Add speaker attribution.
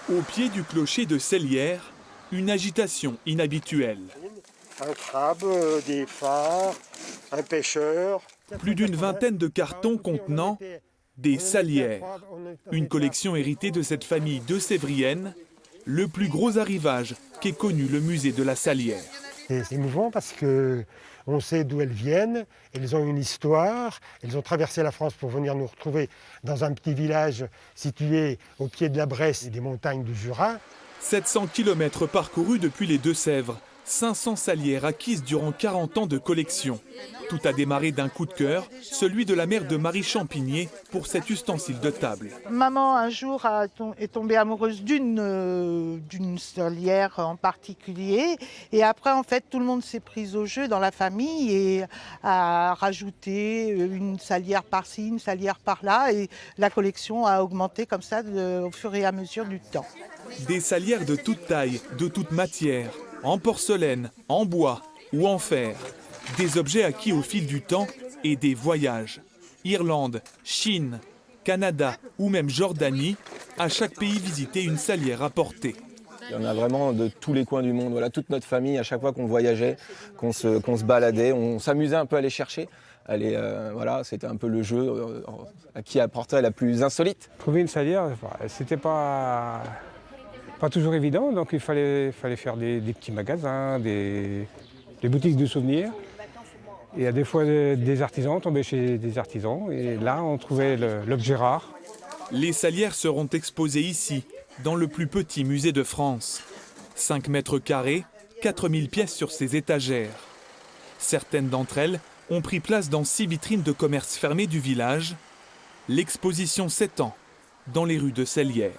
Speaker 1: Au pied du clocher de Sellières, une agitation inhabituelle.
Speaker 2: Un crabe, des phares, un pêcheur.
Speaker 1: Plus d'une vingtaine de cartons contenant des salières. Une collection héritée de cette famille de Sévrienne, le plus gros arrivage qu'ait connu le musée de la Salière.
Speaker 2: C'est émouvant parce qu'on sait d'où elles viennent, elles ont une histoire, elles ont traversé la France pour venir nous retrouver dans un petit village situé au pied de la Bresse et des montagnes du Jura.
Speaker 1: 700 km parcourus depuis les Deux-Sèvres, 500 salières acquises durant 40 ans de collection. Tout a démarré d'un coup de cœur, celui de la mère de Marie Champigné pour cet ustensile de table.
Speaker 3: Maman, un jour, est tombée amoureuse d'une salière en particulier. Et après, en fait, tout le monde s'est pris au jeu dans la famille et a rajouté une salière par-ci, une salière par-là. Et la collection a augmenté comme ça au fur et à mesure du temps.
Speaker 1: Des salières de toute taille, de toute matière, en porcelaine, en bois ou en fer. Des objets acquis au fil du temps et des voyages. Irlande, Chine, Canada ou même Jordanie, à chaque pays visité, une salière à porter.
Speaker 4: Il y en a vraiment de tous les coins du monde. Voilà, toute notre famille, à chaque fois qu'on voyageait, qu'on se baladait, on s'amusait un peu à les chercher. Voilà, c'était un peu le jeu à qui apportait la plus insolite.
Speaker 5: Trouver une salière, c'était pas toujours évident, donc il fallait faire des petits magasins, des boutiques de souvenirs. Et à des fois, des artisans, on tombait chez des artisans, et là, on trouvait l'objet rare.
Speaker 1: Les salières seront exposées ici, dans le plus petit musée de France. 5 mètres carrés, 4000 pièces sur ses étagères. Certaines d'entre elles ont pris place dans 6 vitrines de commerce fermées du village. L'exposition s'étend dans les rues de Sellières.